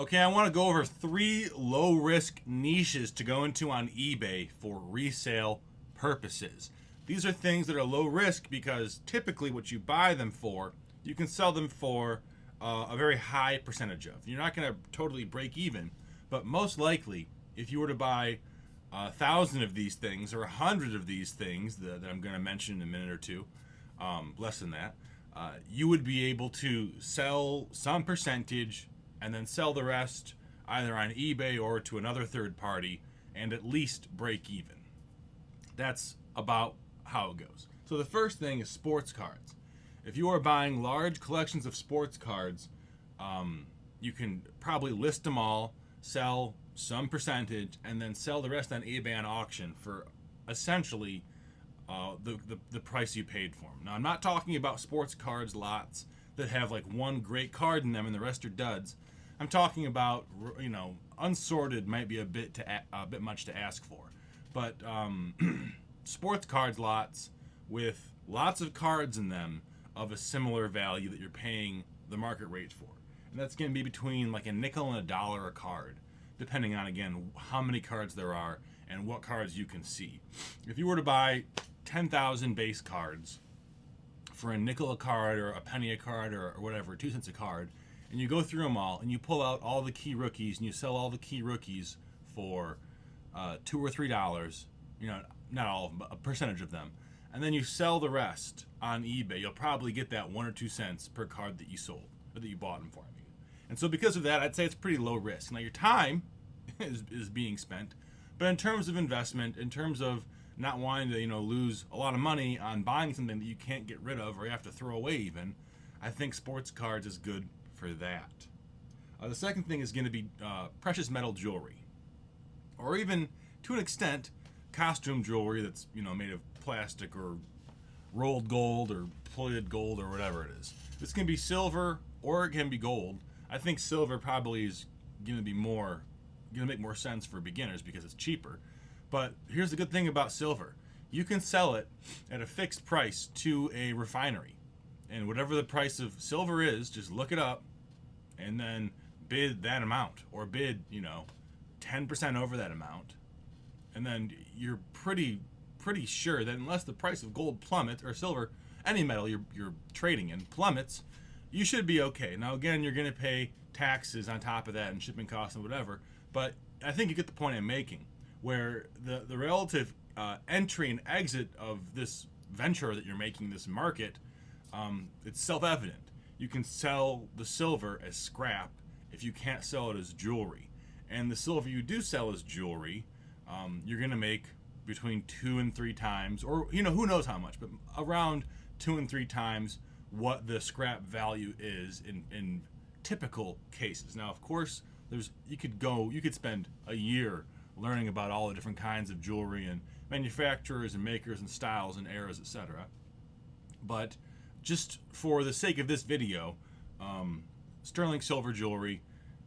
Okay, I want to go over 3 low risk niches to go into on eBay for resale purposes. These are things that are low risk because typically what you buy them for, you can sell them for a very high percentage of. You're not going to totally break even, but most likely, if you were to buy 1,000 of these things or 100 of these things that I'm going to mention in a minute or two, less than that, you would be able to sell some percentage and then sell the rest either on eBay or to another third party and at least break even. That's about how it goes. So the first thing is sports cards. If you are buying large collections of sports cards, you can probably list them all, sell some percentage, and then sell the rest on eBay on auction for essentially the price you paid for them. Now, I'm not talking about sports cards lots that have like one great card in them and the rest are duds. I'm talking about, unsorted might be a bit much to ask for, but sports cards lots with lots of cards in them of a similar value that you're paying the market rates for, and that's going to be between like a nickel and $1 a card, depending on again how many cards there are and what cards you can see. If you were to buy 10,000 base cards for a nickel a card or a penny a card or whatever, 2 cents a card, and you go through them all and you pull out all the key rookies and you sell all the key rookies for $2 or $3, not all of them, but a percentage of them, and then you sell the rest on eBay, you'll probably get that 1 or 2 cents per card that you sold or that you bought them for. And so because of that, I'd say it's pretty low risk. Now your time is being spent, but in terms of investment, in terms of not wanting to lose a lot of money on buying something that you can't get rid of or you have to throw away even, I think sports cards is good for that. The second thing is going to be precious metal jewelry, or even to an extent costume jewelry that's made of plastic or rolled gold or plated gold or whatever it is. This can be silver or it can be gold. I think silver probably is going to make more sense for beginners because it's cheaper. But here's the good thing about silver. You can sell it at a fixed price to a refinery. And whatever the price of silver is, just look it up and then bid that amount, or bid, 10% over that amount. And then you're pretty sure that unless the price of gold plummets, or silver, any metal you're trading in plummets, you should be okay. Now again, you're going to pay taxes on top of that and shipping costs and whatever, but I think you get the point I'm making, where the relative entry and exit of this venture that you're making, this market, it's self-evident. You can sell the silver as scrap if you can't sell it as jewelry. And the silver you do sell as jewelry, you're going to make between 2 and 3 times, or who knows how much, but around 2 and 3 times what the scrap value is in typical cases. Now, of course, you could spend a year learning about all the different kinds of jewelry and manufacturers and makers and styles and eras, etc. But just for the sake of this video, sterling silver jewelry,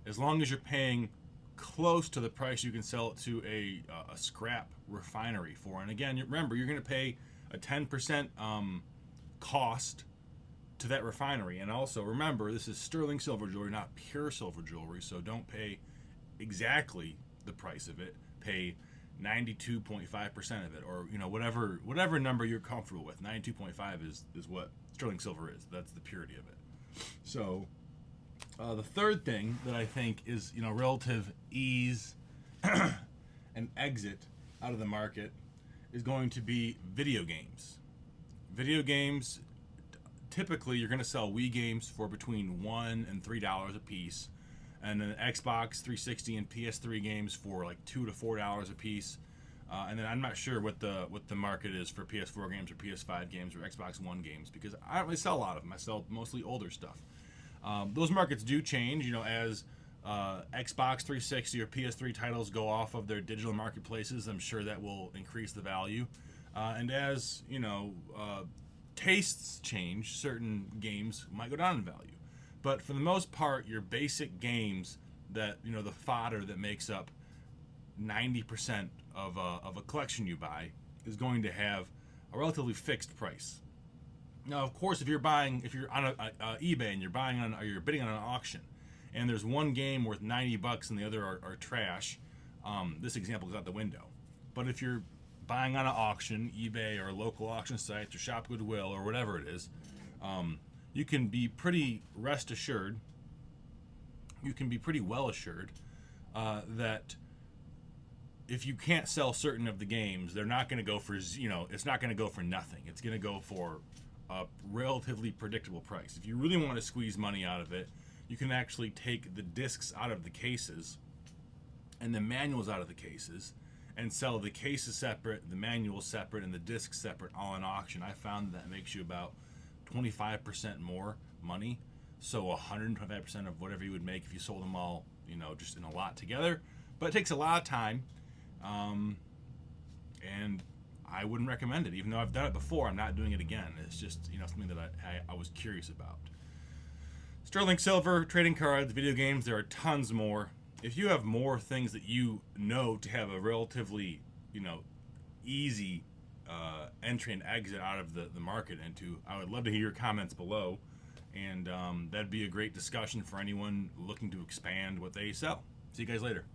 as long as you're paying close to the price you can sell it to a scrap refinery for, and again, remember, you're going to pay a 10% cost to that refinery. And also remember, this is sterling silver jewelry, not pure silver jewelry, so don't pay exactly the price of it. Pay 92.5% of it, or whatever number you're comfortable with. 92.5 is what sterling silver is. That's the purity of it. So the third thing that I think is relative ease and exit out of the market is going to be video games. Video games, typically you're going to sell Wii games for between $1 and $3 a piece, and then Xbox 360 and PS3 games for like $2 to $4 a piece. And then I'm not sure what the market is for PS4 games or PS5 games or Xbox One games, because I don't really sell a lot of them. I sell mostly older stuff. Those markets do change, as Xbox 360 or PS3 titles go off of their digital marketplaces. I'm sure that will increase the value. And as tastes change, certain games might go down in value. But for the most part, your basic games that the fodder that makes up 90% of a collection you buy is going to have a relatively fixed price. Now, of course, if you're on eBay and you're bidding on an auction, and there's one game worth $90 and the other are trash, this example goes out the window. But if you're buying on an auction, eBay or local auction sites or Shop Goodwill or whatever it is, you can be pretty well assured that if you can't sell certain of the games, they're not going to go for, it's not going to go for nothing. It's going to go for a relatively predictable price. If you really want to squeeze money out of it, you can actually take the discs out of the cases and the manuals out of the cases and sell the cases separate, the manuals separate, and the discs separate all in auction. I found that makes you about 25% more money. So 125% of whatever you would make if you sold them all, just in a lot together. But it takes a lot of time. And I wouldn't recommend it. Even though I've done it before, I'm not doing it again. It's just, something that I was curious about. Sterling silver, trading cards, video games, there are tons more. If you have more things that you know to have a relatively, easy entry and exit out of the market into, I would love to hear your comments below. And that'd be a great discussion for anyone looking to expand what they sell. See you guys later.